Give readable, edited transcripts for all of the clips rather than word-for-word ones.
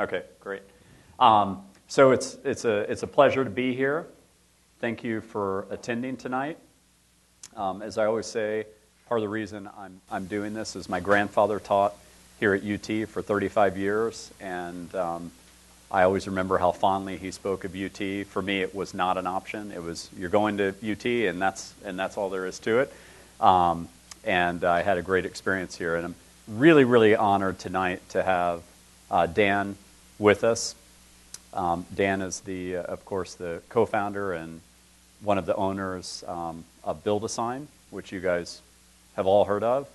Okay, great. So it's a pleasure to be here. Thank you for attending tonight. As I always say, part of the reason I'm doing this is my grandfather taught here at UT for 35 years, and I always remember how fondly he spoke of UT. For me, it was not an option. It was, you're going to UT, and that's all there is to it. And I had a great experience here, and I'm really, really honored tonight to have Dan with us. Dan is of course, the co-founder and one of the owners of BuildASign, which you guys have all heard of.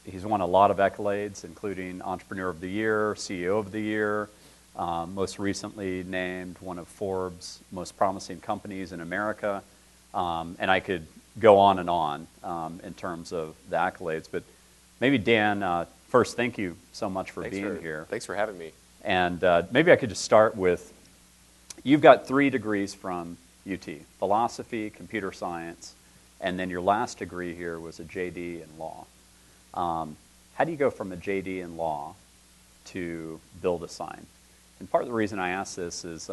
He's won a lot of accolades, including Entrepreneur of the Year, CEO of the Year, most recently named one of Forbes' most promising companies in America. And I could go on and on in terms of the accolades. But maybe, Dan, first, thank you so much for being here. Thanks for having me. And maybe I could just start with, you've got 3 degrees from UT, philosophy, computer science, and then your last degree here was a JD in law. How do you go from a JD in law to BuildASign? And part of the reason I ask this is,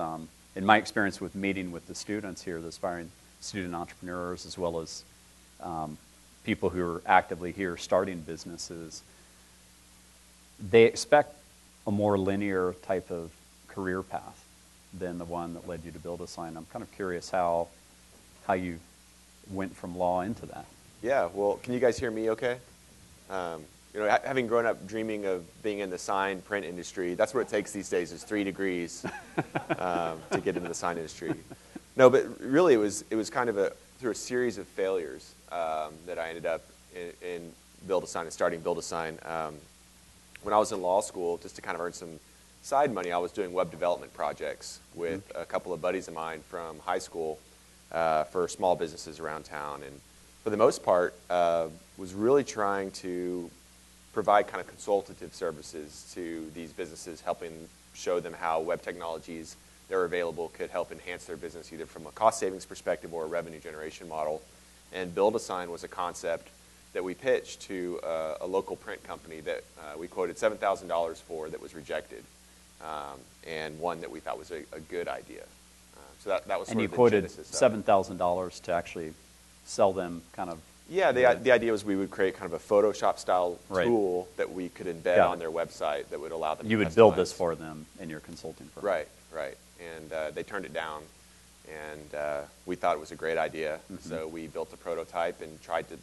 in my experience with meeting with the students here, the aspiring student entrepreneurs, as well as people who are actively here starting businesses, they expect a more linear type of career path than the one that led you to BuildASign. I'm kind of curious how you went from law into that. Yeah, well, can you guys hear me okay? Having grown up dreaming of being in the sign print industry, that's what it takes these days, is 3 degrees to get into the sign industry. No, but really it was kind of through a series of failures that I ended up in BuildASign and starting BuildASign. When I was in law school, just to kind of earn some side money, I was doing web development projects with a couple of buddies of mine from high school for small businesses around town. And for the most part, was really trying to provide kind of consultative services to these businesses, helping show them how web technologies that are available could help enhance their business, either from a cost savings perspective or a revenue generation model. And BuildASign was a concept that we pitched to a local print company that we quoted $7,000 for, that was rejected, and one that we thought was a good idea. So that was sort and you of the quoted genesis $7,000 to actually sell them kind of. Yeah, the idea was we would create kind of a Photoshop-style tool that we could embed on their website that would allow them to You would customize. build this for them in your consulting firm. Right. And they turned it down, and we thought it was a great idea. So we built a prototype and tried to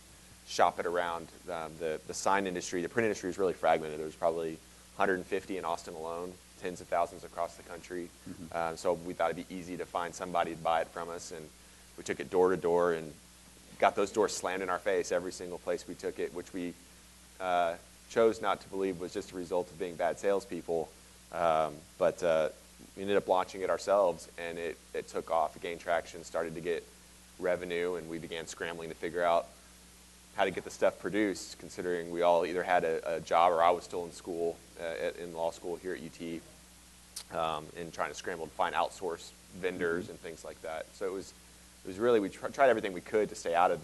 shop it around. The sign industry, the print industry is really fragmented. There was probably 150 in Austin alone, tens of thousands across the country. So we thought it'd be easy to find somebody to buy it from us, and we took it door to door and got those doors slammed in our face every single place we took it, which we chose not to believe was just a result of being bad salespeople. But we ended up launching it ourselves, and it took off. It gained traction, started to get revenue, and we began scrambling to figure out how to get the stuff produced, considering we all either had a job or I was still in school, in law school here at UT, and trying to scramble to find outsource vendors and things like that. So it was really, we tried everything we could to stay out of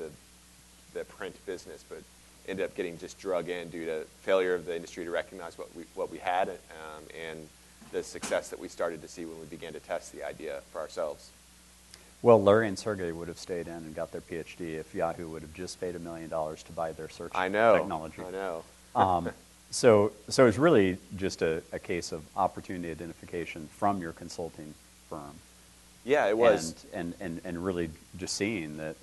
the print business, but ended up getting just drug in due to failure of the industry to recognize what we had, and the success that we started to see when we began to test the idea for ourselves. Well, Larry and Sergey would have stayed in and got their PhD if Yahoo would have just paid $1 million to buy their search technology. I know. So it's really just a case of opportunity identification from your consulting firm. Yeah, it was. And really just seeing that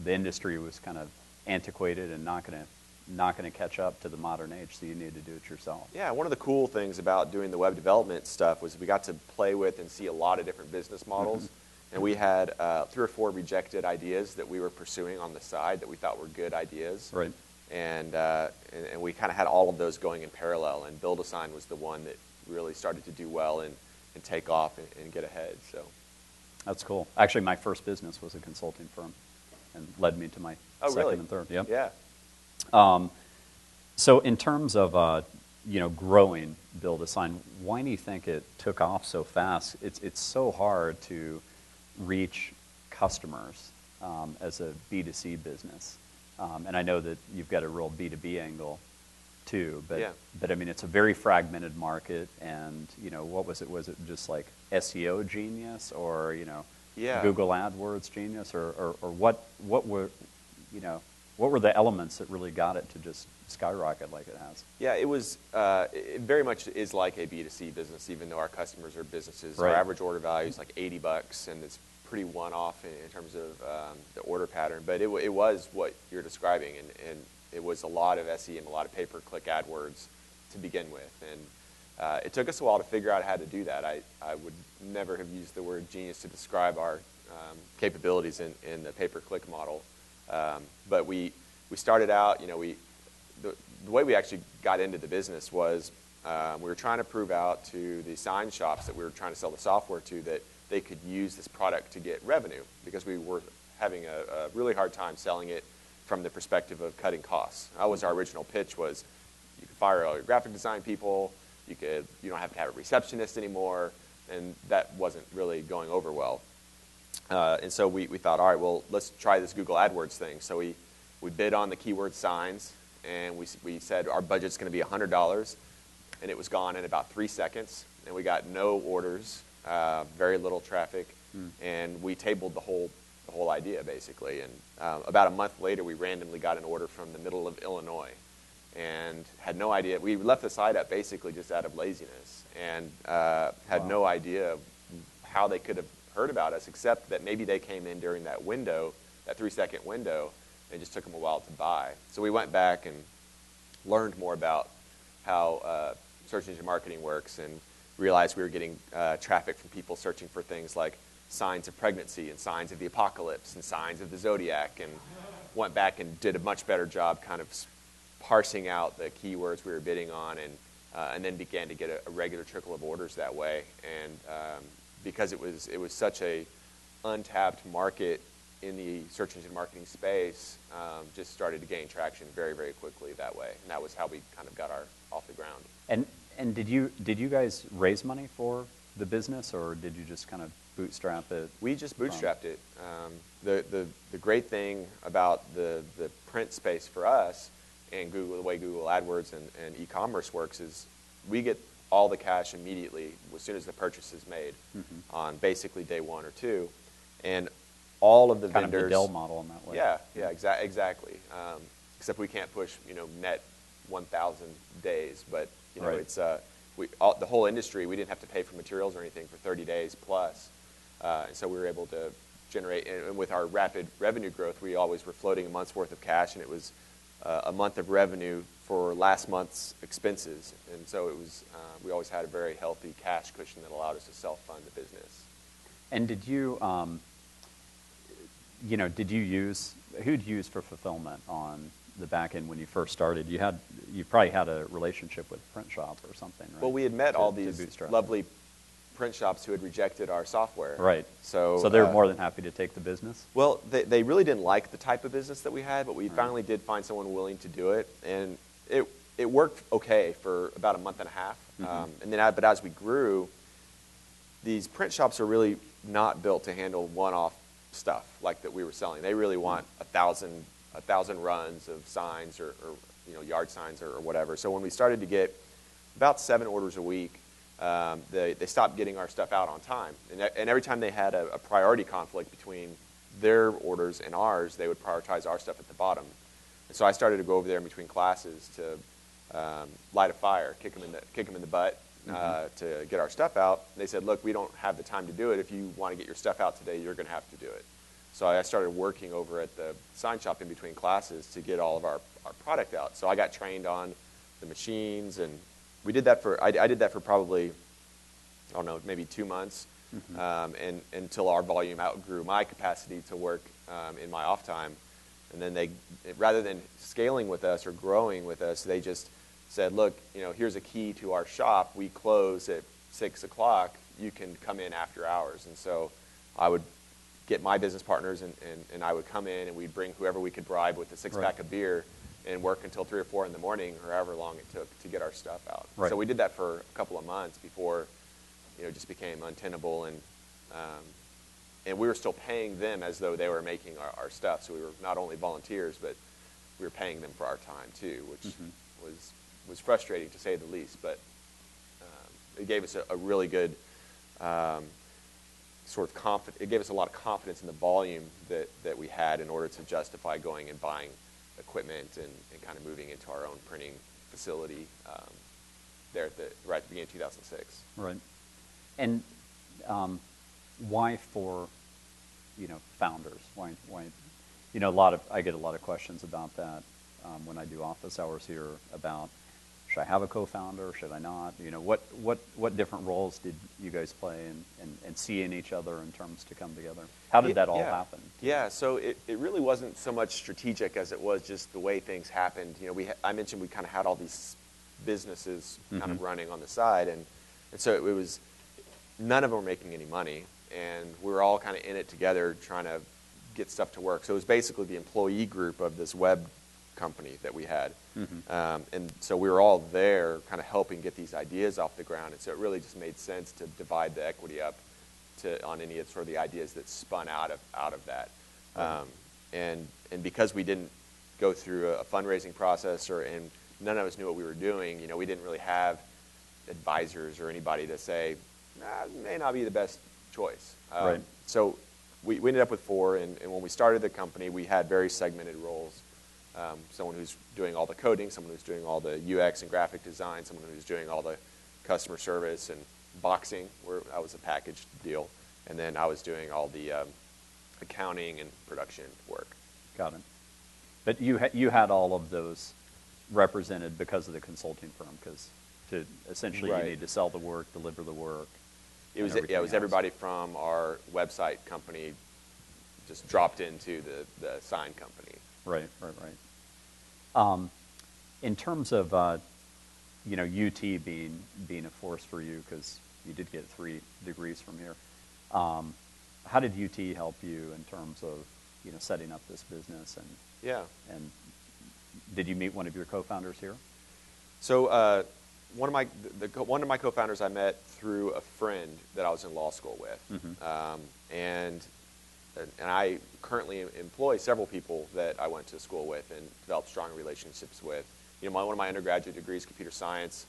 the industry was kind of antiquated and not going to catch up to the modern age, so you needed to do it yourself. Yeah, one of the cool things about doing the web development stuff was we got to play with and see a lot of different business models. And we had 3 or 4 rejected ideas that we were pursuing on the side that we thought were good ideas. Right. And we kind of had all of those going in parallel. And BuildASign was the one that really started to do well and take off and get ahead. So that's cool. Actually, my first business was a consulting firm, and led me to my second and third. Yep. Yeah. So in terms of growing BuildASign, why do you think it took off so fast? It's so hard to reach customers as a B2C business. And I know that you've got a real B2B angle too. But Yeah. but I mean, it's a very fragmented market, and what was it? Was it just like SEO genius, or Yeah. Google AdWords genius, or what were what were the elements that really got it to just skyrocket like it has? Yeah, it was. It very much is like a B2C business, even though our customers are businesses. Right. Our average order value is like $80, and it's pretty one-off in terms of the order pattern. But it was what you're describing, and it was a lot of SEM, a lot of pay-per-click AdWords to begin with. And it took us a while to figure out how to do that. I would never have used the word genius to describe our capabilities in the pay-per-click model. But we started out, the way we actually got into the business was we were trying to prove out to the sign shops that we were trying to sell the software to that they could use this product to get revenue, because we were having a really hard time selling it from the perspective of cutting costs. That was our original pitch: was you could fire all your graphic design people, you don't have to have a receptionist anymore, and that wasn't really going over well. And so we thought, all right, well, let's try this Google AdWords thing. So we bid on the keyword signs, and we said our budget's going to be $100, and it was gone in about 3 seconds, and we got no orders, very little traffic, and we tabled the whole idea basically. And about a month later, we randomly got an order from the middle of Illinois, and had no idea. We left the site up basically just out of laziness, and had no idea how they could have heard about us, except that maybe they came in during that window, that 3-second window, and it just took them a while to buy. So we went back and learned more about how search engine marketing works, and realized we were getting traffic from people searching for things like signs of pregnancy and signs of the apocalypse and signs of the zodiac, and went back and did a much better job kind of parsing out the keywords we were bidding on, and then began to get a regular trickle of orders that way. And because it was such a untapped market in the search engine marketing space, just started to gain traction very, very quickly that way. And that was how we kind of got off the ground. And did you guys raise money for the business, or did you just kind of bootstrap it? We just bootstrapped it. The great thing about the print space for us, and the way Google AdWords and e-commerce works, is we get all the cash immediately as soon as the purchase is made, on basically day 1 or 2, and all of the kind vendors. Kind of the Dell model in that way. Yeah, exactly. Except we can't push net 1,000 days, but right. It's the whole industry. We didn't have to pay for materials or anything for 30 days plus, and so we were able to generate. And with our rapid revenue growth, we always were floating a month's worth of cash, and it was a month of revenue for last month's expenses, and so it was. We always had a very healthy cash cushion that allowed us to self-fund the business. And did you, who'd you use for fulfillment on the back end when you first started? You probably had a relationship with a print shop or something, right? Well, we had met all these lovely print shops who had rejected our software. Right. So they were more than happy to take the business? Well, they really didn't like the type of business that we had, but we finally did find someone willing to do it, and it worked okay for about a month and a half. But as we grew, these print shops are really not built to handle one-off stuff like that we were selling. They really want 1,000 runs of signs or yard signs or whatever. So when we started to get about 7 orders a week, they stopped getting our stuff out on time. And every time they had a priority conflict between their orders and ours, they would prioritize our stuff at the bottom. And so I started to go over there in between classes to light a fire, kick them in the butt to get our stuff out. And they said, look, we don't have the time to do it. If you want to get your stuff out today, you're going to have to do it. So I started working over at the sign shop in between classes to get all of our product out. So I got trained on the machines, and we did that I did that for probably, I don't know, maybe 2 months, and until our volume outgrew my capacity to work in my off time. And then rather than scaling with us or growing with us, they just said, look, here's a key to our shop. We close at 6 o'clock. You can come in after hours. And so I would get my business partners, and I would come in, and we'd bring whoever we could bribe with a 6-pack of beer and work until 3 or 4 in the morning, or however long it took to get our stuff out. Right. So we did that for a couple of months before it just became untenable, and we were still paying them as though they were making our stuff. So we were not only volunteers, but we were paying them for our time too, which was was frustrating to say the least. But it gave us a really good it gave us a lot of confidence in the volume that we had in order to justify going and buying equipment and kind of moving into our own printing facility there right at the beginning of 2006. Right. And why for, founders? Why? I get a lot of questions about that when I do office hours here about, should I have a co-founder? Should I not? What different roles did you guys play and see in each other in terms to come together? How did that all happen? Yeah, so it really wasn't so much strategic as it was just the way things happened. I mentioned we kind of had all these businesses kind of running on the side, and so it was, none of them were making any money, and we were all kind of in it together trying to get stuff to work. So it was basically the employee group of this web company that we had. And so we were all there kind of helping get these ideas off the ground. And so it really just made sense to divide the equity up on any of sort of the ideas that spun out of that. And because we didn't go through a fundraising process and none of us knew what we were doing, we didn't really have advisors or anybody to say, it may not be the best choice. Right. So we ended up with 4, and when we started the company, we had very segmented roles. Someone who's doing all the coding, someone who's doing all the UX and graphic design, someone who's doing all the customer service and boxing, where that was a packaged deal, and then I was doing all the accounting and production work. Got it. But you had all of those represented because of the consulting firm, because to essentially you need to sell the work, deliver the work. It was everybody from our website company just dropped into the sign company. Right. In terms of UT being a force for you, because you did get 3 degrees from here, how did UT help you in terms of setting up this business and did you meet one of your co-founders here? So one of my co-founders I met through a friend that I was in law school with, and I currently employ several people that I went to school with and developed strong relationships with. One of my undergraduate degrees, computer science,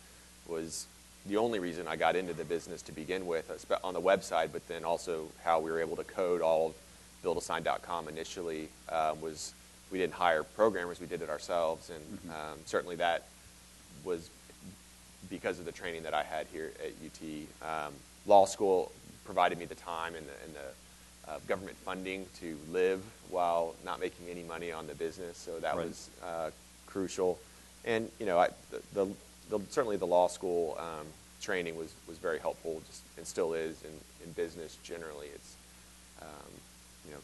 was the only reason I got into the business to begin with on the website, but then also how we were able to code all of BuildASign.com initially was we didn't hire programmers, we did it ourselves, and certainly that was because of the training that I had here at UT. Law school provided me the time and the government funding to live while not making any money on the business, so that was crucial. And certainly the law school training was very helpful, and still is in business generally. It's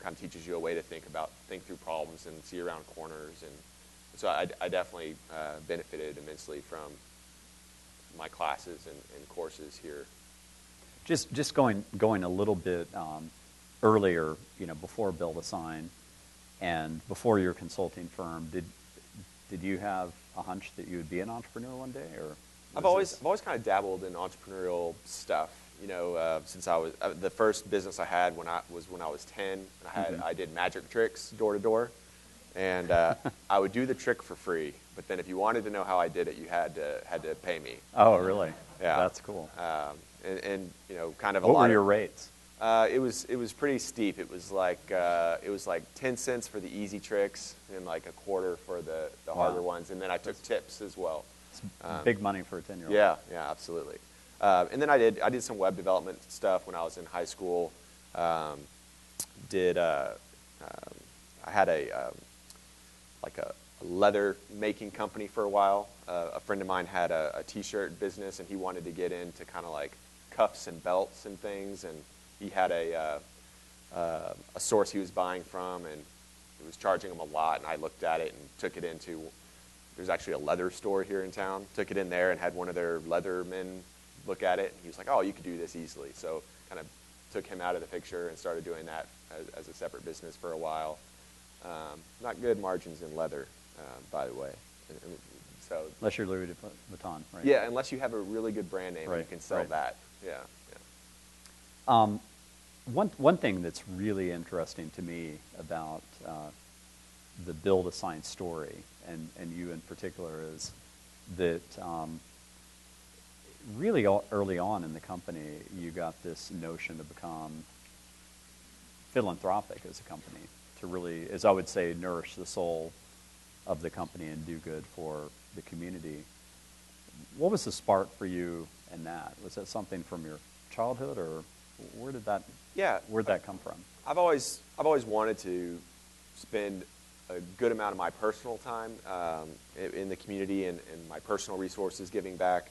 kind of teaches you a way to think through problems and see around corners, and so I definitely benefited immensely from my classes and courses here. Just going a little bit earlier, before BuildASign and before your consulting firm, did you have a hunch that you would be an entrepreneur one day, or? I've always kind of dabbled in entrepreneurial stuff. Since I was the first business I had when I was 10. I did magic tricks door to door, and I would do the trick for free. But then if you wanted to know how I did it, you had to pay me. Oh, really? Yeah, that's cool. And kind of what were your rates? It was pretty steep. It was like 10 cents for the easy tricks and like a quarter for the harder ones, and then I took tips as well. It's big money for a 10-year-old. Yeah, absolutely. And then I did some web development stuff when I was in high school. I had a leather making company for a while. A friend of mine had a t-shirt business, and he wanted to get into kind of like cuffs and belts and things, and he had a source he was buying from, and it was charging him a lot, and I looked at it and took it into, there's actually a leather store here in town, took it in there and had one of their leathermen look at it, and he was like, oh, you could do this easily. So kind of took him out of the picture and started doing that as a separate business for a while. Not good margins in leather, by the way. So unless you're Louis Vuitton, right? Yeah, unless you have a really good brand name, you can sell that. Yeah. One thing that's really interesting to me about the BuildASign story, and you in particular, is that really early on in the company, you got this notion to become philanthropic as a company, to really, as I would say, nourish the soul of the company and do good for the community. What was the spark for you in that? Was that something from your childhood, or where'd that come from? I've always wanted to spend a good amount of my personal time in the community and my personal resources giving back.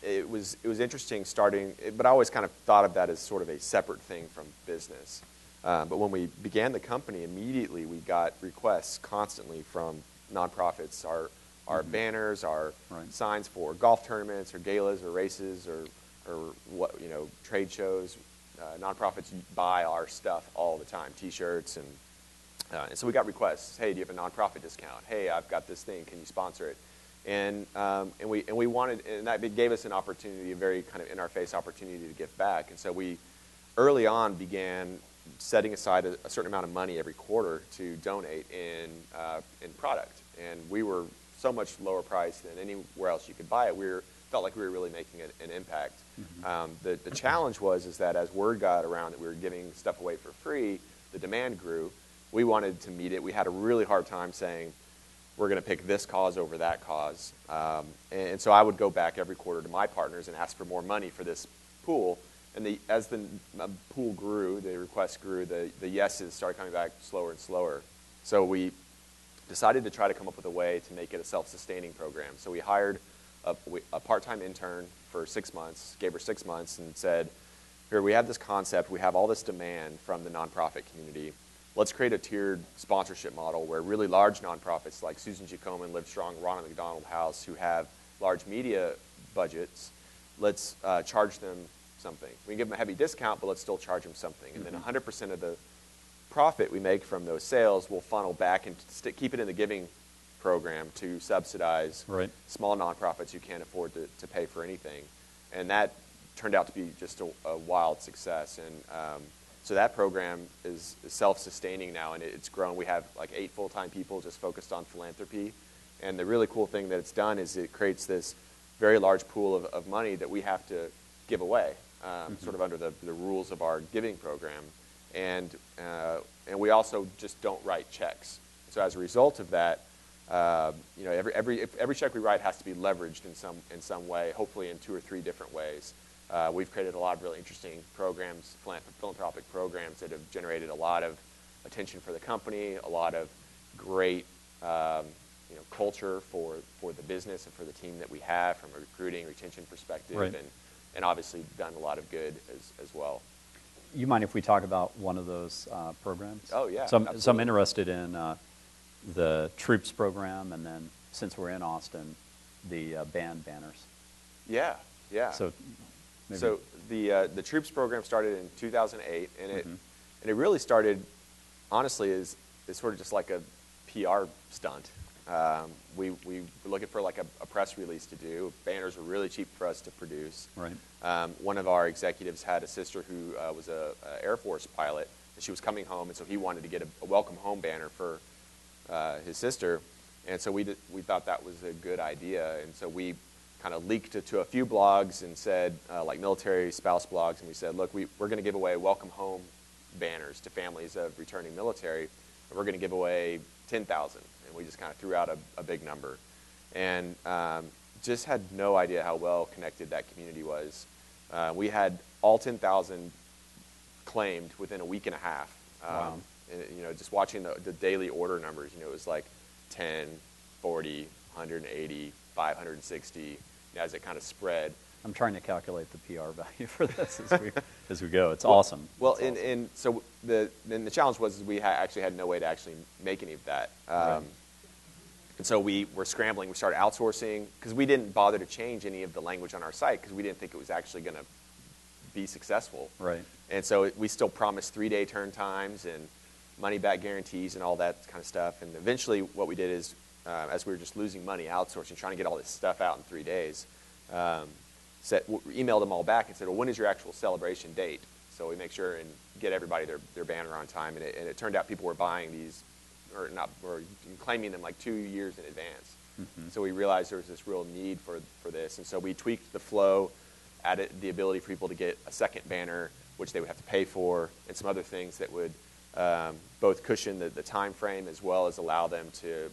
It was interesting starting, but I always kind of thought of that as sort of a separate thing from business. But when we began the company, immediately we got requests constantly from nonprofits, our banners, our signs for golf tournaments or galas or races or what, trade shows. Nonprofits buy our stuff all the time, T-shirts, and so we got requests. Hey, do you have a nonprofit discount? Hey, I've got this thing. Can you sponsor it? And we wanted, and that gave us an opportunity, a very kind of in-our-face opportunity to give back. And so we early on began setting aside a certain amount of money every quarter to donate in product. And we were so much lower priced than anywhere else you could buy it. Felt like we were really making an impact. The challenge is that as word got around that we were giving stuff away for free, the demand grew. We wanted to meet it. We had a really hard time saying, we're going to pick this cause over that cause. And so I would go back every quarter to my partners and ask for more money for this pool. And as the pool grew, the requests grew, the yeses started coming back slower and slower. So we decided to try to come up with a way to make it a self-sustaining program. So we hired a part-time intern for 6 months, gave her 6 months, and said, here, we have this concept. We have all this demand from the nonprofit community. Let's create a tiered sponsorship model where really large nonprofits like Susan G. Komen, Livestrong, Ronald McDonald House, who have large media budgets, let's charge them something. We can give them a heavy discount, but let's still charge them something. And then 100% of the profit we make from those sales will funnel back and keep it in the giving program to subsidize small nonprofits who can't afford to pay for anything. And that turned out to be just a wild success. And so that program is self-sustaining now, and it's grown. We have like 8 full-time people just focused on philanthropy. And the really cool thing that it's done is it creates this very large pool of money that we have to give away, sort of under the rules of our giving program. And we also just don't write checks. So as a result of that, every check we write has to be leveraged in some way, hopefully in 2 or 3 different ways. We've created a lot of really interesting programs, philanthropic programs that have generated a lot of attention for the company, a lot of great culture for the business and for the team that we have from a recruiting, retention perspective, and obviously done a lot of good as well. You mind if we talk about one of those programs? Oh, yeah. So I'm interested in the Troops program, and then since we're in Austin, the band banners. Yeah. So the Troops program started in 2008, and it really started, honestly, as sort of just like a PR stunt. We were looking for like a press release to do. Banners were really cheap for us to produce. One of our executives had a sister who was an Air Force pilot, and she was coming home, and so he wanted to get a welcome home banner for his sister. And so we thought that was a good idea, and so we kind of leaked it to a few blogs and said, like military spouse blogs, and we said, look, we're going to give away welcome home banners to families of returning military, and we're going to give away 10,000. And we just kind of threw out a big number. And just had no idea how well connected that community was. We had all 10,000 claimed within a week and a half. Wow. And, just watching the daily order numbers, it was like 10, 40, 180, 560, as it kind of spread. I'm trying to calculate the PR value for this as we go. It's awesome. Well, it's awesome. And so the challenge was we actually had no way to actually make any of that. And so we were scrambling. We started outsourcing because we didn't bother to change any of the language on our site because we didn't think it was actually going to be successful. And so we still promised 3-day turn times and money-back guarantees and all that kind of stuff. And eventually what we did is, as we were just losing money outsourcing, trying to get all this stuff out in 3 days, emailed them all back and said, well, when is your actual celebration date? So we make sure and get everybody their banner on time. And it turned out people were buying these, or claiming them like 2 years in advance. So we realized there was this real need for this. And so we tweaked the flow, added the ability for people to get a second banner, which they would have to pay for, and some other things that would both cushion the time frame as well as allow them to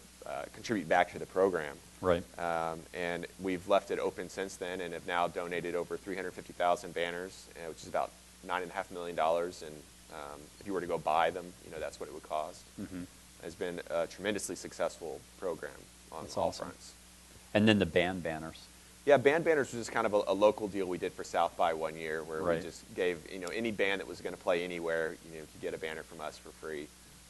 contribute back to the program. Right. And we've left it open since then and have now donated over 350,000 banners, which is about $9.5 million. And if you were to go buy them, that's what it would cost. It's been a tremendously successful program on That's all awesome. fronts. And then the band banners. Yeah, band banners was just kind of a local deal we did for South by one year, where Right. we just gave any band that was going to play anywhere, could get a banner from us for free.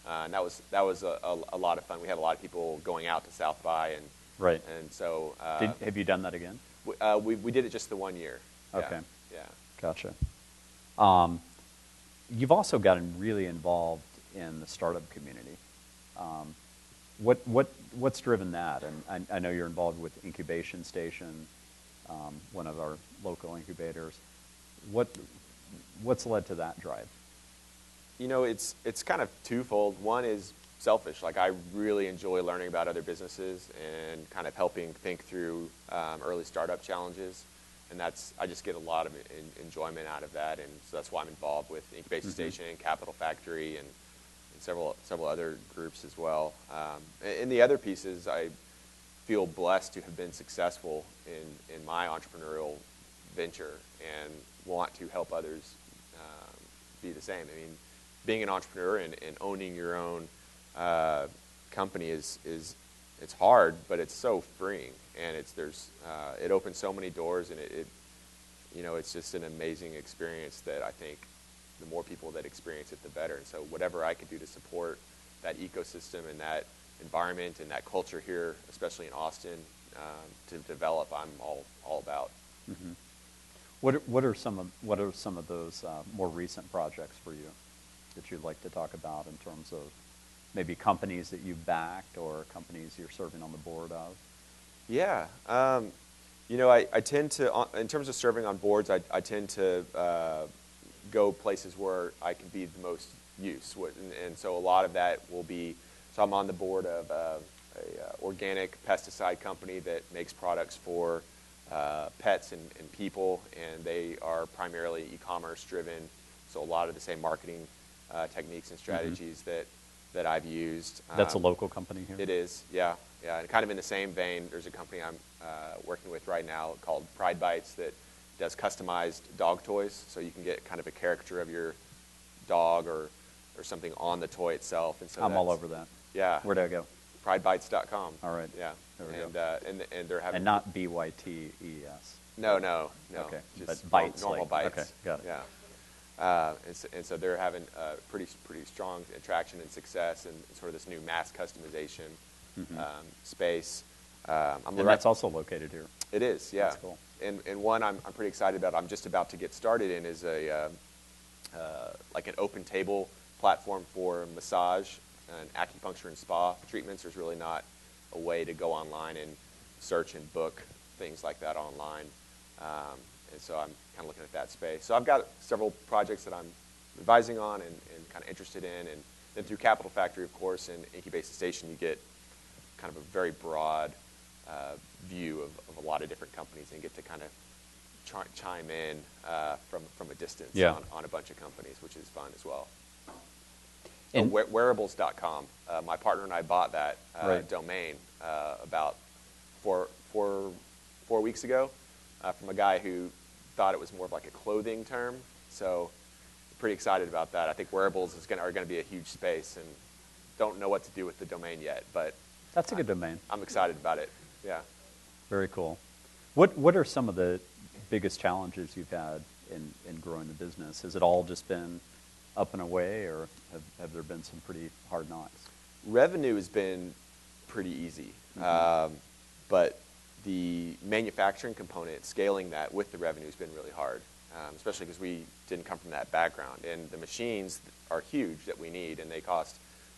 And that was a lot of fun. We had a lot of people going out to South by, and Right. and so Have you done that again? we did it just the 1 year. Okay. Yeah. Gotcha. You've also gotten really involved in the startup community. What's driven that? And I know you're involved with Incubation Station, one of our local incubators. What's led to that drive? It's kind of twofold. One is selfish. Like, I really enjoy learning about other businesses and kind of helping think through early startup challenges. And I just get a lot of enjoyment out of that. And so that's why I'm involved with Incubation Station, Capital Factory, and several other groups as well. And the other piece is I feel blessed to have been successful in my entrepreneurial venture and want to help others be the same. I mean, being an entrepreneur and owning your own company is it's hard, but it's so freeing, and it opens so many doors, and it's just an amazing experience that I think the more people that experience it, the better. And so whatever I could do to support that ecosystem and that environment and that culture here, especially in Austin, to develop, I'm all about. Mm-hmm. What are some of those more recent projects for you that you'd like to talk about in terms of maybe companies that you've backed or companies you're serving on the board of? Yeah. I tend to, in terms of serving on boards, I tend to go places where I can be the most use. And so a lot of that will be, so I'm on the board of a organic pesticide company that makes products for pets and people, and they are primarily e-commerce driven. So a lot of the same marketing techniques and strategies that I've used. That's a local company here? It is, yeah. And kind of in the same vein, there's a company I'm working with right now called Pride Bites that does customized dog toys. So you can get kind of a caricature of your dog or something on the toy itself. And so I'm all over that. Yeah. Where do I go? Pridebites.com. All right. Yeah. There we go. And they're having... And not B-Y-T-E-S. No. Okay. Just but bites. normal bites. Okay, got it. Yeah. And so they're having pretty strong attraction and success in sort of this new mass customization space. And that's also located here. It is, yeah. That's cool. And one I'm pretty excited about, I'm just about to get started in, is like an open table platform for massage and acupuncture and spa treatments. There's really not a way to go online and search and book things like that online. And so I'm kind of looking at that space. So I've got several projects that I'm advising on and kind of interested in. And then through Capital Factory, of course, and Incubation Station, you get kind of a very broad view of a lot of different companies and get to kind of chime in from a distance on a bunch of companies, which is fun as well. And wearables.com, my partner and I bought that domain about four weeks ago from a guy who thought it was more of like a clothing term. So pretty excited about that. I think wearables are going to be a huge space, and don't know what to do with the domain yet, but that's a good domain. I'm excited about it. Yeah. Very cool. What are some of the biggest challenges you've had in growing the business? Has it all just been up and away, or have there been some pretty hard knocks? Revenue has been pretty easy, but the manufacturing component, scaling that with the revenue, has been really hard, especially because we didn't come from that background. And the machines are huge that we need, and they cost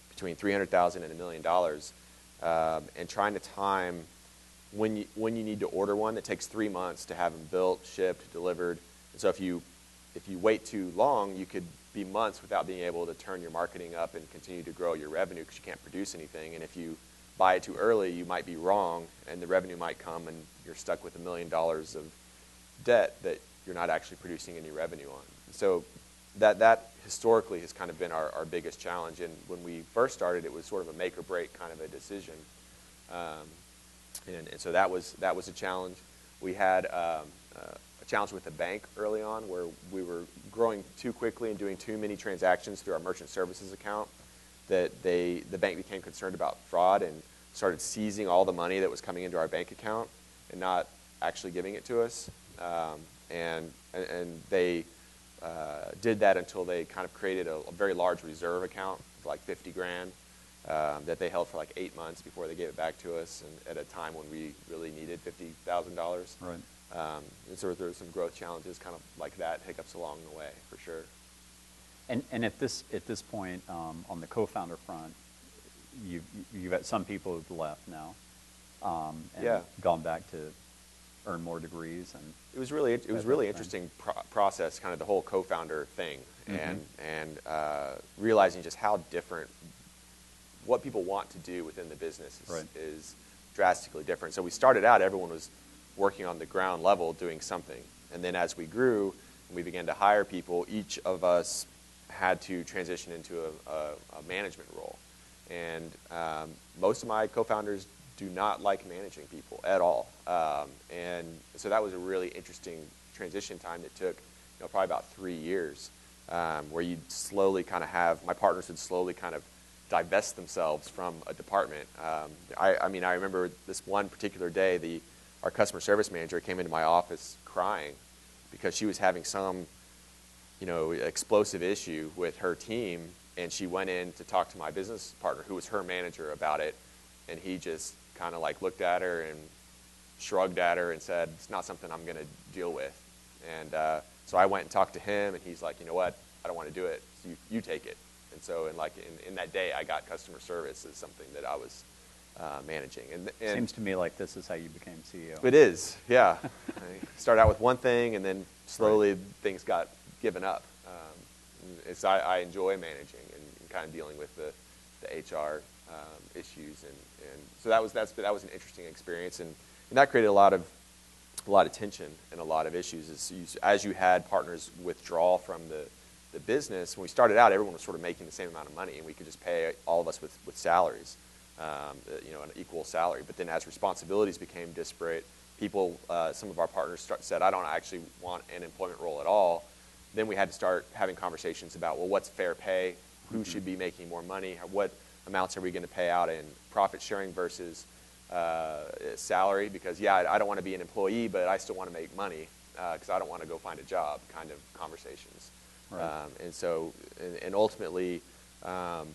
between $300,000 and $1 million. And trying to time when you need to order one that takes 3 months to have them built, shipped, delivered. And so if you wait too long, you could be months without being able to turn your marketing up and continue to grow your revenue because you can't produce anything. And if you buy it too early, you might be wrong, and the revenue might come, and you're stuck with $1 million of debt that you're not actually producing any revenue on. So that historically has kind of been our biggest challenge. And when we first started, it was sort of a make or break kind of a decision. And so that was a challenge. We had a challenge with the bank early on where we were growing too quickly and doing too many transactions through our merchant services account that the bank became concerned about fraud and started seizing all the money that was coming into our bank account and not actually giving it to us. And they did that until they kind of created a very large reserve account of like 50 grand that they held for like 8 months before they gave it back to us, and at a time when we really needed $50,000. Right. And so there were some growth challenges kind of like that, hiccups along the way, for sure. And at this point, on the co-founder front, you've had some people who've left now, and gone back to earn more degrees, and it was really interesting process, kind of the whole co-founder thing, and realizing just how different what people want to do within the business is drastically different. So we started out, everyone was working on the ground level doing something, and then as we grew and we began to hire people, each of us had to transition into a management role. And most of my co-founders do not like managing people at all. And so that was a really interesting transition time that took probably about 3 years, where you'd slowly kind of have, my partners would slowly kind of divest themselves from a department. I remember this one particular day, our customer service manager came into my office crying because she was having some explosive issue with her team, and she went in to talk to my business partner, who was her manager, about it, and he just kind of like looked at her and shrugged at her and said, "It's not something I'm going to deal with." And so I went and talked to him, and he's like, "You know what? I don't want to do it. So you take it." And so in that day, I got customer service as something that I was managing. And seems to me like this is how you became CEO. It is, yeah. I started out with one thing, and then slowly things got given up. I enjoy managing and kind of dealing with the HR issues, and so that was an interesting experience, and that created a lot of tension and a lot of issues. As you had partners withdraw from the business, when we started out, everyone was sort of making the same amount of money, and we could just pay all of us with salaries, an equal salary. But then as responsibilities became disparate, people, some of our partners said, "I don't actually want an employment role at all." Then we had to start having conversations about, well, what's fair pay? Who should be making more money? What amounts are we going to pay out in profit sharing versus salary? Because, I don't want to be an employee, but I still want to make money because I don't want to go find a job, kind of conversations. Right. And so, and ultimately,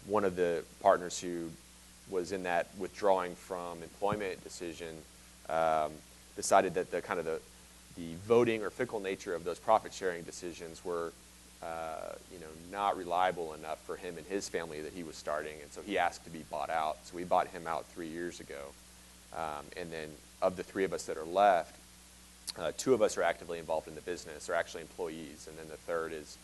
one of the partners who was in that withdrawing from employment decision decided that the voting or fickle nature of those profit-sharing decisions were, not reliable enough for him and his family that he was starting, and so he asked to be bought out. So we bought him out 3 years ago, and then of the 3 of us that are left, 2 of us are actively involved in the business, are actually employees, and then the third is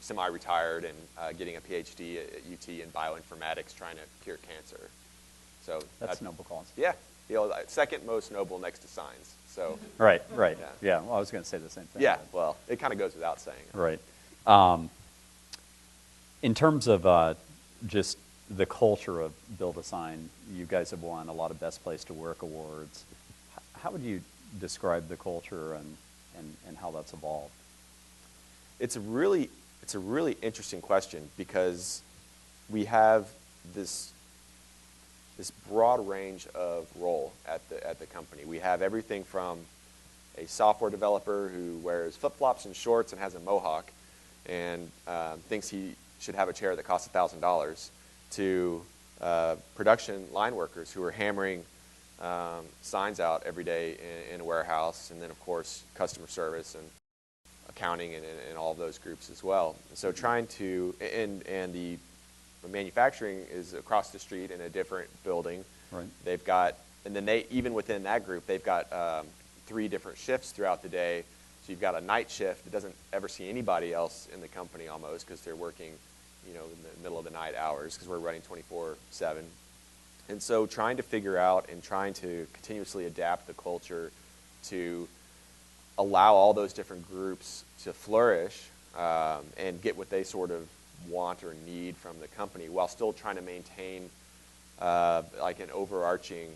semi-retired and getting a PhD at UT in bioinformatics, trying to cure cancer. So that's noble cause. Yeah. Second most noble next to science. So right. Yeah. Well, I was going to say the same thing. Yeah. Well, it kind of goes without saying. Right. In terms of just the culture of BuildASign, you guys have won a lot of Best Place to Work awards. How would you describe the culture and how that's evolved? It's a really interesting question because we have this broad range of role at the company. We have everything from a software developer who wears flip-flops and shorts and has a mohawk and thinks he should have a chair that costs $1,000 to production line workers who are hammering signs out every day in a warehouse, and then, of course, customer service and accounting and all of those groups as well. So trying to, and the manufacturing is across the street in a different building. Right. They've got, and then even within that group, they've got 3 different shifts throughout the day. So you've got a night shift that doesn't ever see anybody else in the company almost because they're working, in the middle of the night hours because we're running 24/7. And so trying to figure out and trying to continuously adapt the culture to allow all those different groups to flourish and get what they sort of want or need from the company while still trying to maintain like an overarching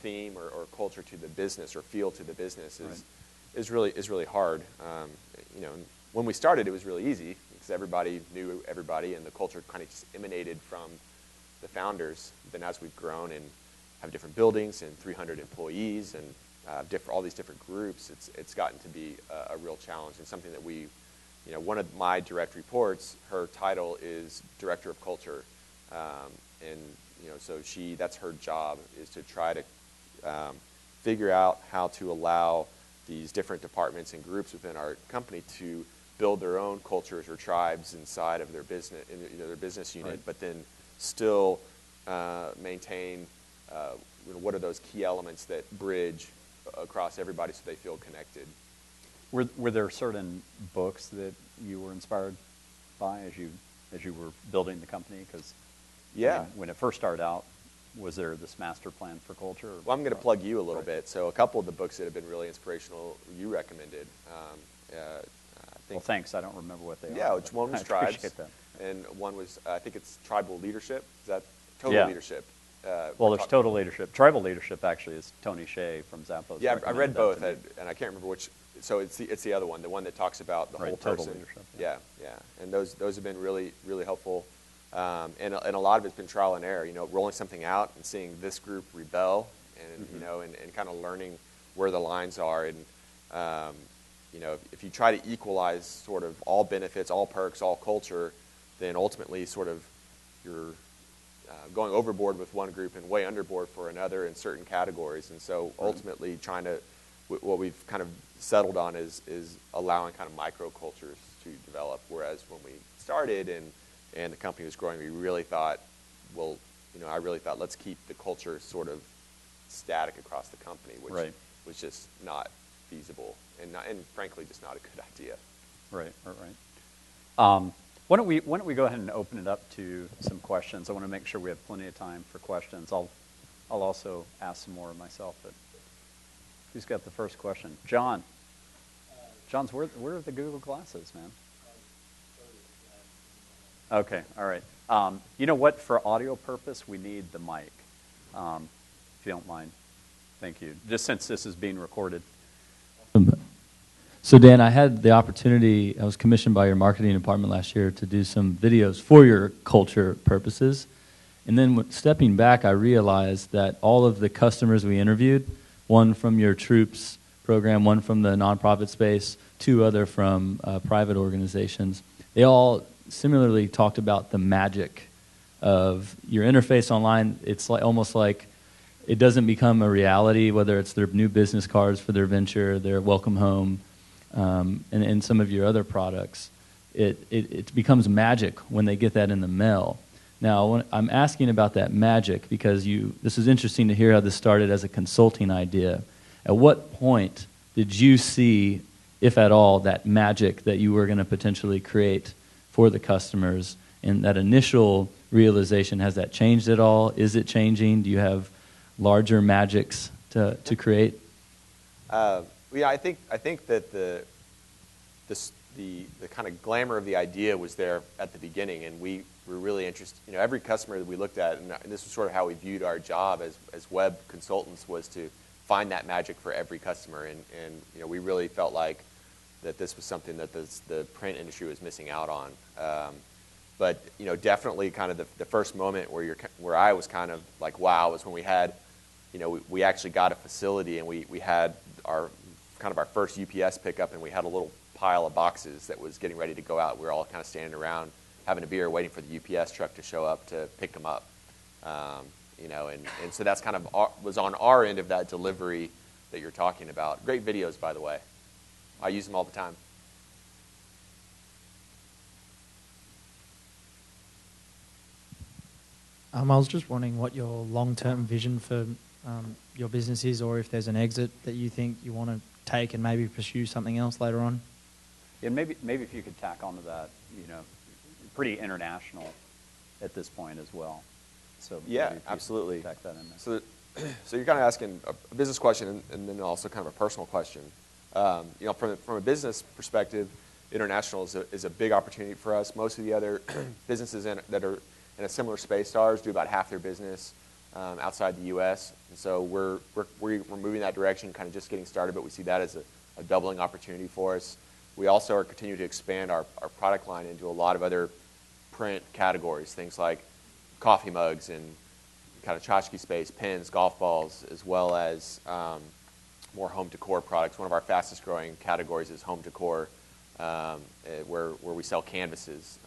theme or culture to the business or feel to the business is really hard. You know, when we started, it was really easy because everybody knew everybody, and the culture kind of just emanated from the founders. Then as we've grown and have different buildings and 300 employees and all these different groups, it's gotten to be a real challenge and something that we, you know, one of my direct reports, her title is Director of Culture, and you know, so that's her job, is to try to figure out how to allow these different departments and groups within our company to build their own cultures or tribes inside of their business, their business unit, right. but then still maintain what are those key elements that bridge across everybody so they feel connected. Were there certain books that you were inspired by as you were building the company? Because when it first started out, was there this master plan for culture? Well, I'm going to plug you a little bit. So a couple of the books that have been really inspirational, you recommended. I think, well, thanks. I don't remember what they are. Yeah, one was Tribes, that. and one was, I think it's Tribal Leadership. Is that Total Leadership? Well, there's Total Leadership. Tribal Leadership actually is Tony Hsieh from Zappos. Yeah, I read both, and I can't remember which. So it's the other one, the one that talks about the whole person. Total Leadership. Yeah, and those have been really helpful. And a lot of it's been trial and error, you know, rolling something out and seeing this group rebel and, you know, and kind of learning where the lines are. And, you know, if you try to equalize sort of all benefits, all perks, all culture, then ultimately sort of you're going overboard with one group and way underboard for another in certain categories. And so ultimately trying to, what we've kind of settled on is allowing kind of micro cultures to develop. Whereas when we started and the company was growing, we really thought, well, you know, I really thought let's keep the culture sort of static across the company, which was just not feasible and frankly just not a good idea. Right. Why don't we go ahead and open it up to some questions? I want to make sure we have plenty of time for questions. I'll also ask some more myself. But who's got the first question? John. John's where are the Google glasses, man? Okay, all right. You know what? For audio purpose, we need the mic, if you don't mind. Thank you. Just since this is being recorded. So Dan, I had the opportunity, I was commissioned by your marketing department last year to do some videos for your culture purposes. And then stepping back, I realized that all of the customers we interviewed, one from your Troops program, one from the nonprofit space, two other from private organizations, they all similarly talked about the magic of your interface online. It's like, almost like it doesn't become a reality, whether it's their new business cards for their venture, their welcome home, and some of your other products. It becomes magic when they get that in the mail. Now, I'm asking about that magic because this is interesting to hear how this started as a consulting idea. At what point did you see, if at all, that magic that you were going to potentially create for the customers? And that initial realization, has that changed at all? Is it changing? Do you have larger magics to create? Yeah, I think that the kind of glamour of the idea was there at the beginning, and we were really interested. You know, every customer that we looked at, and this was sort of how we viewed our job as web consultants, was to find that magic for every customer, and you know, we really felt like that this was something that the print industry was missing out on. But you know, definitely kind of the first moment where I was kind of like, wow, was when we had, you know, we actually got a facility and we had our first UPS pickup, and we had a little pile of boxes that was getting ready to go out. We were all kind of standing around having a beer, waiting for the UPS truck to show up to pick them up. You know, and so that's kind of was on our end of that delivery that you're talking about. Great videos, by the way. I use them all the time. I was just wondering what your long-term vision for your business is, or if there's an exit that you think you want to take and maybe pursue something else later on. And maybe if you could tack onto that, you know, pretty international at this point as well. So Yeah, maybe if you absolutely. tack that in there. So you're kind of asking a business question and then also kind of a personal question. From a business perspective, international is a big opportunity for us. Most of the other businesses that are in a similar space to ours do about half their business outside the U.S. And so we're moving that direction, kind of just getting started, but we see that as a doubling opportunity for us. We also are continuing to expand our product line into a lot of other print categories, things like coffee mugs and kind of tchotchke space, pens, golf balls, as well as more home decor products. One of our fastest growing categories is home decor, where we sell canvases.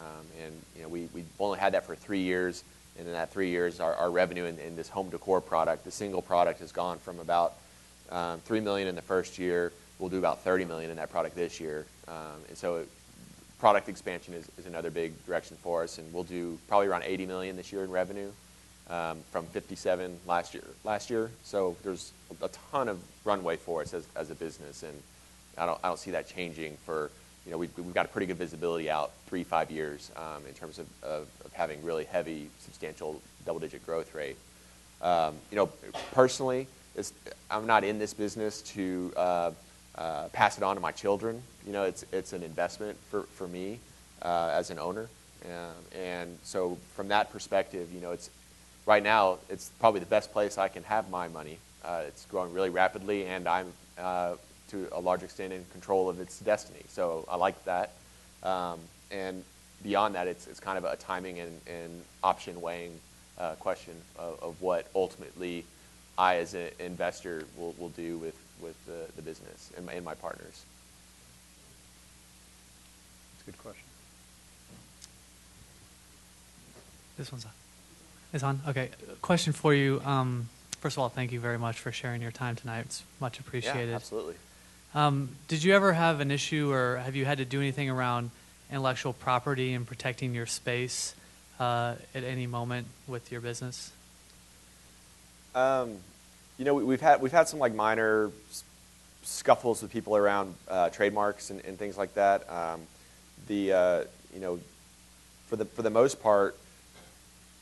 We've only had that for 3 years, and in that 3 years, our revenue in this home decor product, the single product, has gone from about $3 million in the first year. We'll do about $30 million in that product this year. And so product expansion is another big direction for us, and we'll do probably around $80 million this year in revenue from 57 last year. So there's a ton of runway for us as a business, and I don't see that changing for, we've got a pretty good visibility out 3-5 years in terms of having really heavy, substantial double-digit growth rate. Personally, I'm not in this business to pass it on to my children. It's an investment for me as an owner, and so from that perspective, right now it's probably the best place I can have my money. It's growing really rapidly, and I'm to a large extent in control of its destiny. So I like that, and beyond that, it's kind of a timing and option weighing question of what ultimately I, as an investor, will do with the business and my partners. That's a good question. This one's on. It's on? Okay. Question for you. First of all, thank you very much for sharing your time tonight. It's much appreciated. Yeah, absolutely. Did you ever have an issue, or have you had to do anything around intellectual property and protecting your space at any moment with your business? We've had some like minor scuffles with people around trademarks and things like that. For the most part,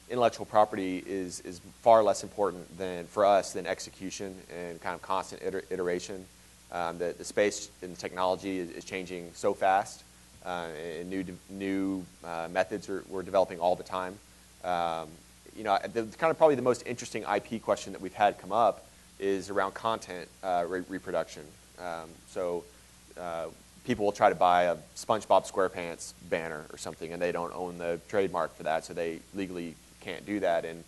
intellectual property is far less important for us than execution and kind of constant iteration. The space and technology is changing so fast, and new methods we're developing all the time. Probably the most interesting IP question that we've had come up is around content reproduction. People will try to buy a SpongeBob SquarePants banner or something, and they don't own the trademark for that, so they legally can't do that. And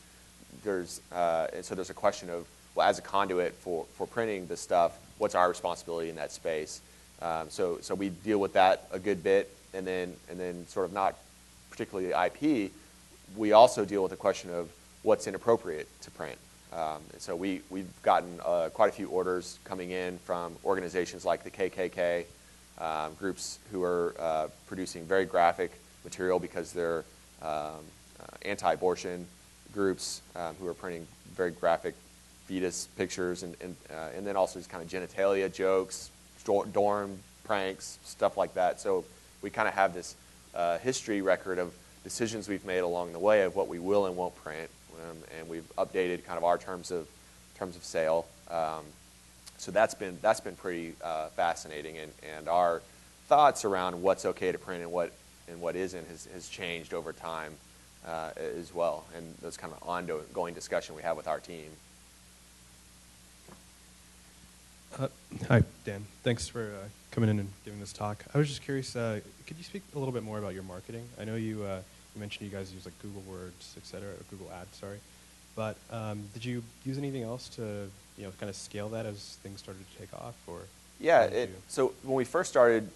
so there's a question of, well, as a conduit for printing this stuff, what's our responsibility in that space? So we deal with that a good bit, and then sort of not particularly IP. We also deal with the question of what's inappropriate to print. So we've gotten quite a few orders coming in from organizations like the KKK, groups who are producing very graphic material because they're anti-abortion groups who are printing very graphic fetus pictures, and then also these kind of genitalia jokes, dorm pranks, stuff like that. So we kind of have this history record of decisions we've made along the way of what we will and won't print, and we've updated kind of our terms of sale. So that's been pretty fascinating, and our thoughts around what's okay to print and what isn't has changed over time as well, and those kind of ongoing discussion we have with our team. Hi, Dan. Thanks for coming in and giving this talk. I was just curious, could you speak a little bit more about your marketing? I know you mentioned you guys use like Google Words, et cetera, or Google Ads, sorry. But did you use anything else to kind of scale that as things started to take off? Or yeah, so when we first started,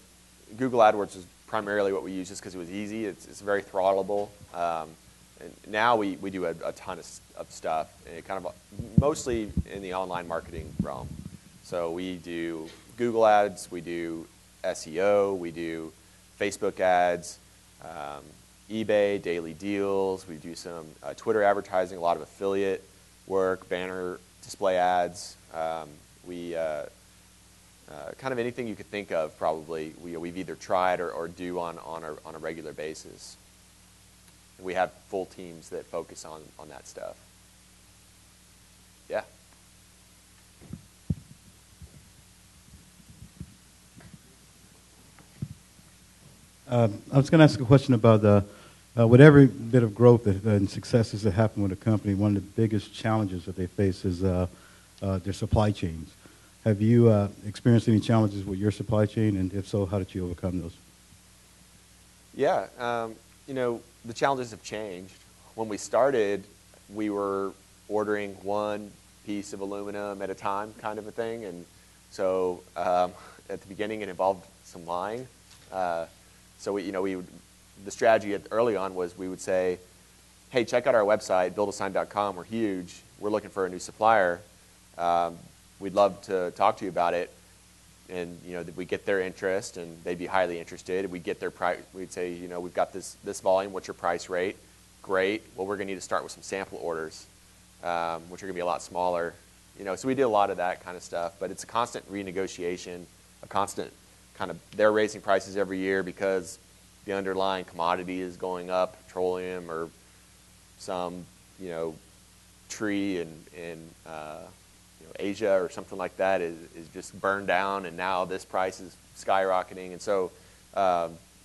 Google AdWords was primarily what we used just because it was easy. It's very throttleable. And now we do a ton of stuff, kind of mostly in the online marketing realm. So we do Google ads, we do SEO, we do Facebook ads, eBay, daily deals, we do some Twitter advertising, a lot of affiliate work, banner display ads. We kind of anything you could think of probably we've either tried or do on a regular basis. We have full teams that focus on that stuff. Yeah. I was going to ask a question about with every bit of growth and successes that happen with a company, one of the biggest challenges that they face is their supply chains. Have you experienced any challenges with your supply chain, and if so, how did you overcome those? Yeah, the challenges have changed. When we started, we were ordering one piece of aluminum at a time, kind of a thing, and so at the beginning it involved some lying. So the strategy early on was we would say, hey, check out our website, BuildASign.com. We're huge. We're looking for a new supplier. We'd love to talk to you about it. And we get their interest, and they'd be highly interested. We get their price. We'd say, we've got this volume. What's your price rate? Great. Well, we're going to need to start with some sample orders, which are going to be a lot smaller. So we did a lot of that kind of stuff. But it's a constant renegotiation, a constant kind of, they're raising prices every year because the underlying commodity is going up, petroleum or some tree in Asia or something like that is just burned down, and now this price is skyrocketing. And so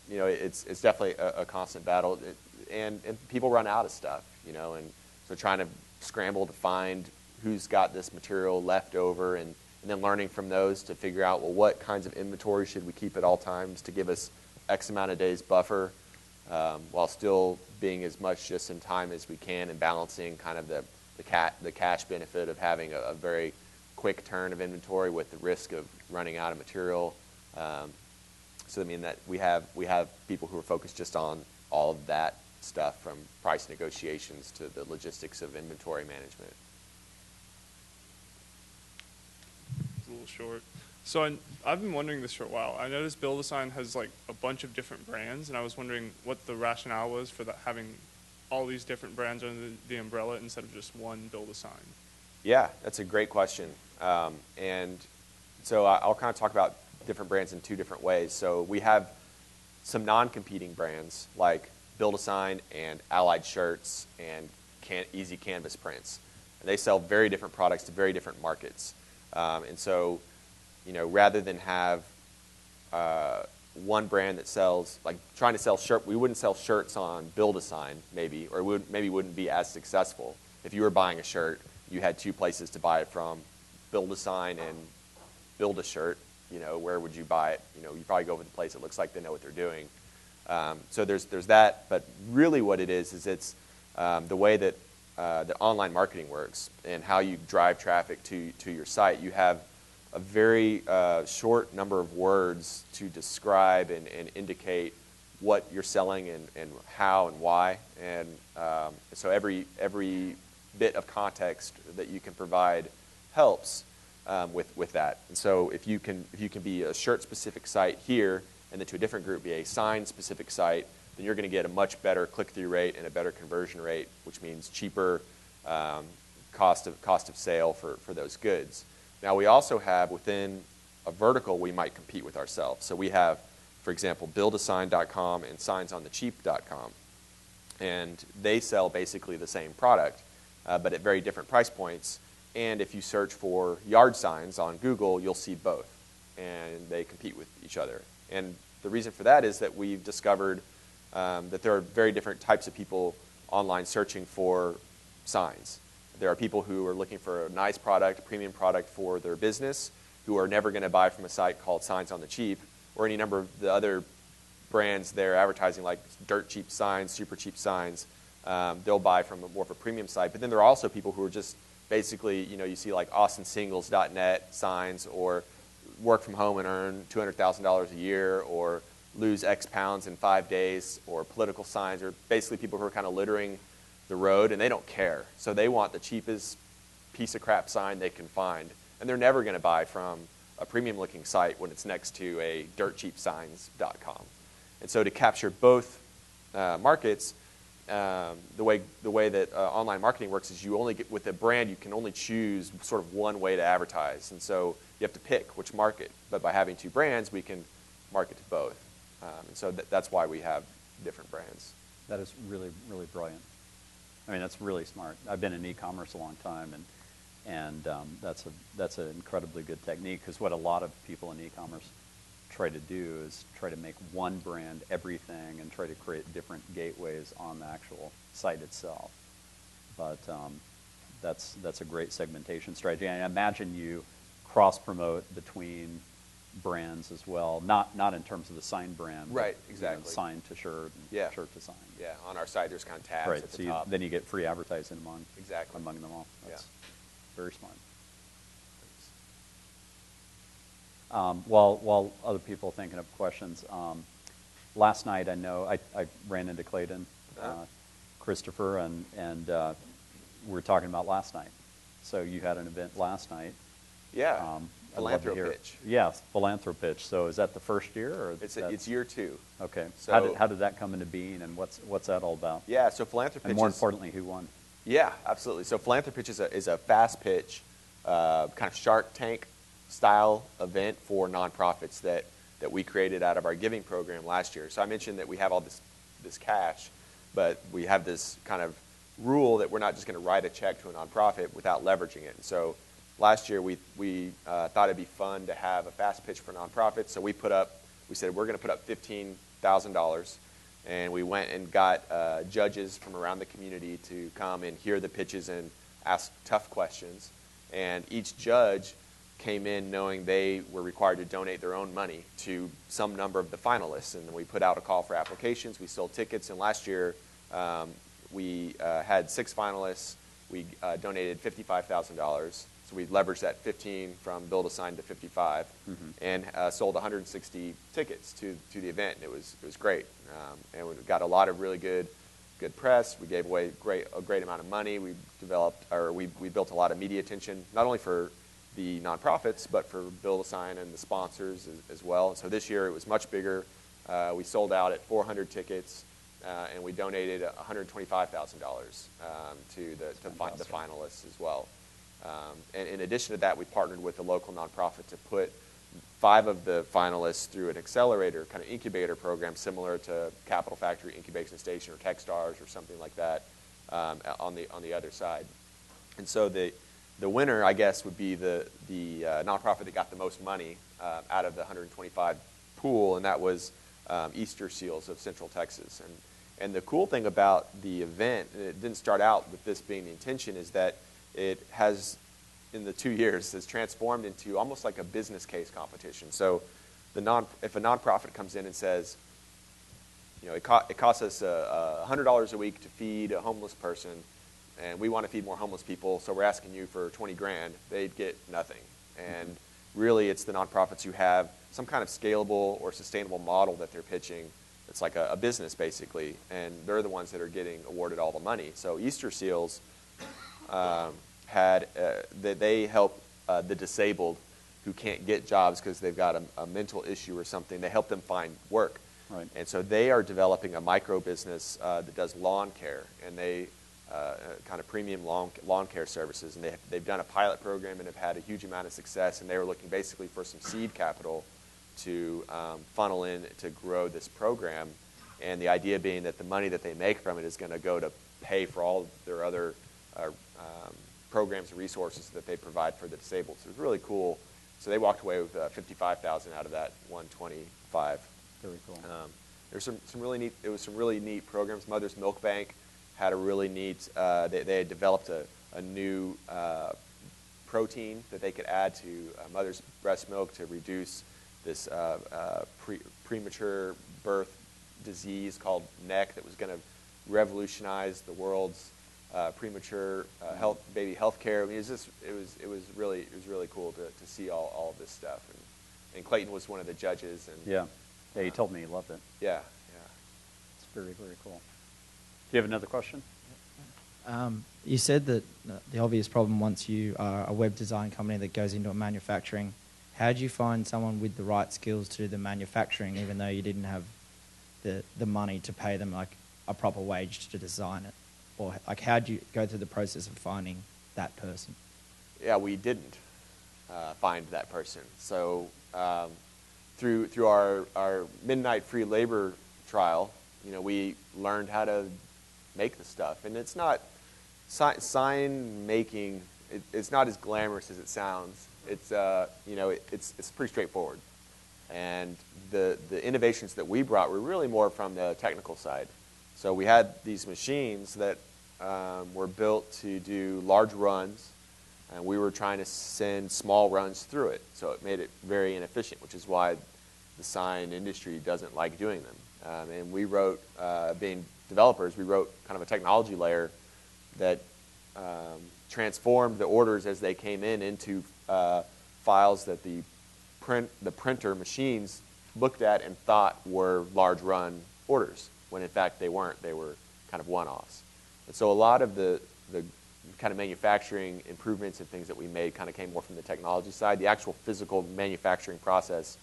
it's definitely a constant battle, and people run out of stuff, and so trying to scramble to find who's got this material left over, and then learning from those to figure out, well, what kinds of inventory should we keep at all times to give us X amount of days buffer, while still being as much just in time as we can, and balancing kind of the cash benefit of having a very quick turn of inventory with the risk of running out of material. So I mean that we have people who are focused just on all of that stuff, from price negotiations to the logistics of inventory management. It's a little short. So I've been wondering this for a while. I noticed BuildASign has like a bunch of different brands, and I was wondering what the rationale was for having all these different brands under the umbrella instead of just one BuildASign. Yeah, that's a great question. And so I'll kind of talk about different brands in two different ways. So we have some non-competing brands like BuildASign and Allied Shirts and Easy Canvas Prints. And they sell very different products to very different markets. And so, rather than have one brand that sells, like trying to sell we wouldn't sell shirts on BuildASign maybe, or maybe wouldn't be as successful. If you were buying a shirt, you had two places to buy it from, BuildASign and Build a Shirt. Where would you buy it? You probably go with the place that looks like they know what they're doing. So there's that, but really what it is it's the way that the online marketing works and how you drive traffic to your site. You have a very short number of words to describe and indicate what you're selling and how and why. And so every bit of context that you can provide helps with that. And so if you can be a shirt-specific site here, and then to a different group be a sign-specific site, then you're going to get a much better click-through rate and a better conversion rate, which means cheaper cost of sale for those goods. Now we also have, within a vertical, we might compete with ourselves. So we have, for example, BuildASign.com and SignsOnTheCheap.com. And they sell basically the same product, but at very different price points. And if you search for yard signs on Google, you'll see both. And they compete with each other. And the reason for that is that we've discovered that there are very different types of people online searching for signs. There are people who are looking for a nice product, a premium product for their business, who are never going to buy from a site called Signs on the Cheap, or any number of the other brands they're advertising, like dirt cheap signs, super cheap signs. They'll buy from more of a premium site. But then there are also people who are just basically, you see like AustinSingles.net signs, or work from home and earn $200,000 a year, or lose X pounds in 5 days, or political signs, or basically people who are kind of littering the road, and they don't care. So they want the cheapest piece of crap sign they can find. And they're never going to buy from a premium-looking site when it's next to a dirtcheapsigns.com. And so to capture both markets, the way that online marketing works is you only get, with a brand, you can only choose sort of one way to advertise. And so you have to pick which market. But by having two brands, we can market to both. And so that's why we have different brands. That is really, really brilliant. I mean, that's really smart. I've been in e-commerce a long time, and that's an incredibly good technique, because what a lot of people in e-commerce try to do is try to make one brand everything and try to create different gateways on the actual site itself. But that's a great segmentation strategy. And I imagine you cross-promote between brands as well, not in terms of the sign brand. Right, but, exactly. Sign to shirt, and shirt to sign. Yeah, on our site there's kind of tabs Right, at so the top. then you get free advertising among them all. That's very smart. While other people are thinking of questions, last night I know I ran into Clayton, Christopher, and we were talking about last night. So you had an event last night. Yeah, Philanthropy. Yes, Philanthropy. So is that the first year, or it's year 2? Okay. So how did that come into being, and what's that all about? Yeah, so Philanthropy. And more importantly, who won? Yeah, absolutely. So Philanthropy is a fast pitch, kind of Shark Tank style event for nonprofits that we created out of our giving program last year. So I mentioned that we have all this cash, but we have this kind of rule that we're not just going to write a check to a nonprofit without leveraging it. And so last year we thought it'd be fun to have a fast pitch for nonprofits. So we said we're going to put up $15,000, and we went and got judges from around the community to come and hear the pitches and ask tough questions. And each judge came in knowing they were required to donate their own money to some number of the finalists. And then we put out a call for applications. We sold tickets. And last year we had 6 finalists. We donated $55,000. So we leveraged that 15 from BuildASign to 55, and sold 160 tickets to the event. And it was great, and we got a lot of really good press. We gave away a great amount of money. We built a lot of media attention, not only for the nonprofits, but for BuildASign and the sponsors as well. So this year it was much bigger. We sold out at 400 tickets, and we donated $125,000 to the finalists as well. And in addition to that, we partnered with a local nonprofit to put 5 of the finalists through an accelerator, kind of incubator program similar to Capital Factory Incubation Station or Techstars or something like that on the other side. And so the winner, I guess, would be the nonprofit that got the most money out of the 125 pool, and that was Easter Seals of Central Texas. And the cool thing about the event, and it didn't start out with this being the intention, is that it has, in the 2 years, has transformed into almost like a business case competition. So if a nonprofit comes in and says, it costs us $100 a week to feed a homeless person, and we want to feed more homeless people, so we're asking you for $20,000, they'd get nothing. And really, it's the nonprofits who have some kind of scalable or sustainable model that they're pitching. It's like a business, basically, and they're the ones that are getting awarded all the money. So Easter Seals they help the disabled who can't get jobs because they've got a mental issue or something. They help them find work. Right. And so they are developing a micro business that does lawn care, and they kind of premium lawn care services. And they've done a pilot program and have had a huge amount of success. And they were looking basically for some seed capital to funnel in to grow this program. And the idea being that the money that they make from it is going to go to pay for all their other programs and resources that they provide for the disabled. So it's really cool. So they walked away with $55,000 out of that 125. Very cool. There's some really neat. It was some really neat programs. Mother's Milk Bank had a really neat. They had developed a new protein that they could add to mother's breast milk to reduce this premature birth disease called NEC that was going to revolutionize the world's premature baby health care. I mean, it was really cool to see all of this stuff. And Clayton was one of the judges. And yeah, he told me he loved it. Yeah. It's very, very cool. Do you have another question? You said that the obvious problem once you are a web design company that goes into manufacturing, how do you find someone with the right skills to do the manufacturing, even though you didn't have the money to pay them like a proper wage to design it? Or like, how do you go through the process of finding that person? Yeah, we didn't find that person. So through our midnight free labor trial, we learned how to make the stuff. And it's not, sign making, it's not as glamorous as it sounds. It's, it's pretty straightforward. And the innovations that we brought were really more from the technical side. So we had these machines that were built to do large runs, and we were trying to send small runs through it. So it made it very inefficient, which is why the sign industry doesn't like doing them. And we wrote, being developers, we wrote kind of a technology layer that transformed the orders as they came in into files that the printer machines looked at and thought were large run orders, when in fact they weren't. They were kind of one-offs. And so a lot of the kind of manufacturing improvements and things that we made kind of came more from the technology side. The actual physical manufacturing process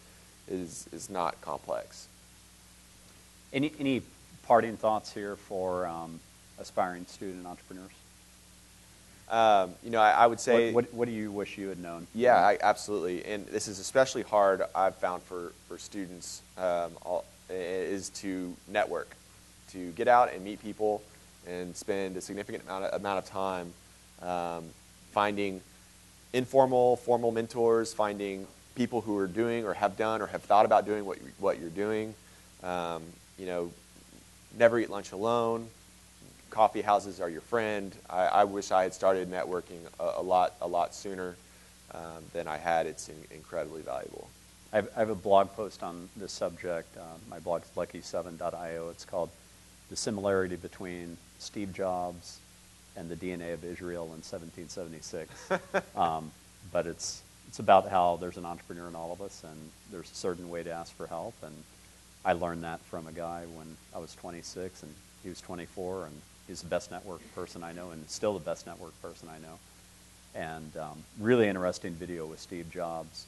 is not complex. Any parting thoughts here for aspiring student entrepreneurs? I would say... What do you wish you had known? Yeah, absolutely. And this is especially hard, I've found, for students, is to network, to get out and meet people and spend a significant amount of time finding informal, formal mentors, finding people who are doing or have done or have thought about doing what you're doing. Never eat lunch alone. Coffee houses are your friend. I wish I had started networking a lot sooner than I had. It's incredibly valuable. I have a blog post on this subject. My blog is lucky7.io. It's called "The Similarity Between Steve Jobs and the DNA of Israel in 1776." But it's about how there's an entrepreneur in all of us, and there's a certain way to ask for help. And I learned that from a guy when I was 26, and he was 24, and he's the best network person I know, and still the best network person I know. And really interesting video with Steve Jobs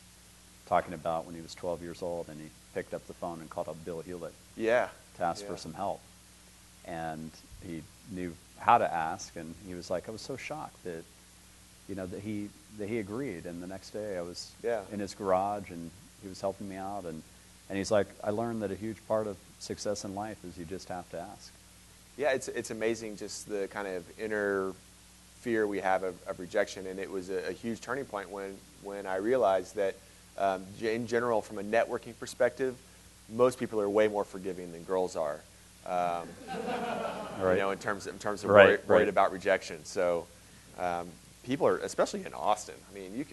talking about when he was 12 years old, and he picked up the phone and called up Bill Hewlett to ask for some help. And he knew how to ask, and he was like, I was so shocked that, that he agreed. And the next day I was in his garage, and he was helping me out, and he's like, I learned that a huge part of success in life is you just have to ask. Yeah, it's amazing just the kind of inner fear we have of rejection, and it was a huge turning point when I realized that in general, from a networking perspective, most people are way more forgiving than girls are. Right. In terms of Right. worried about rejection. So people are, especially in Austin. I mean,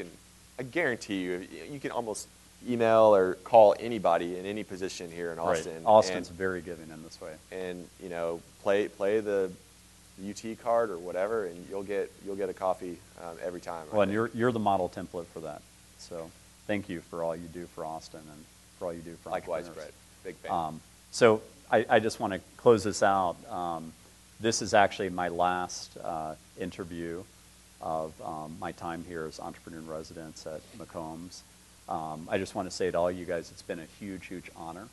I guarantee you can almost email or call anybody in any position here in Austin. Right. Austin's very giving in this way. And play the UT card or whatever, and you'll get a coffee every time. Well, and you're the model template for that. So thank you for all you do for Austin and for all you do for Likewise, entrepreneurs. Brett. Big fan. So I just want to close this out. This is actually my last interview of my time here as entrepreneur in residence at McCombs. I just want to say to all you guys, it's been a huge, huge honor.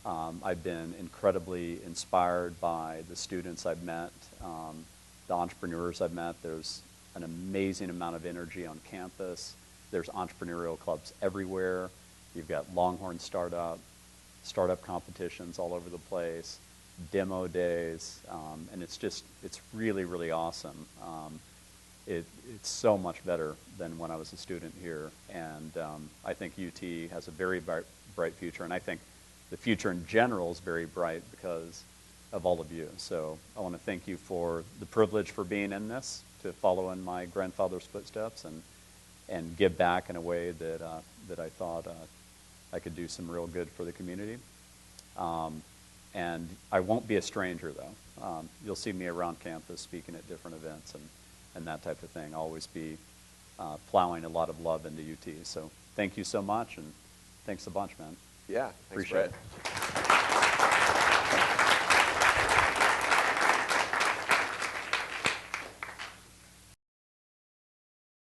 I've been incredibly inspired by the students I've met, the entrepreneurs I've met. There's an amazing amount of energy on campus. There's entrepreneurial clubs everywhere. You've got Longhorn startup competitions all over the place, demo days, and it's really, really awesome. It's so much better than when I was a student here, and I think UT has a very bright future, and I think the future in general is very bright because of all of you. So I want to thank you for the privilege for being in this, to follow in my grandfather's footsteps and give back in a way that I thought I could do some real good for the community. And I won't be a stranger, though. You'll see me around campus speaking at different events and that type of thing. I'll always be plowing a lot of love into UT. So thank you so much, and thanks a bunch, man. Yeah, thanks, Appreciate Brett. it.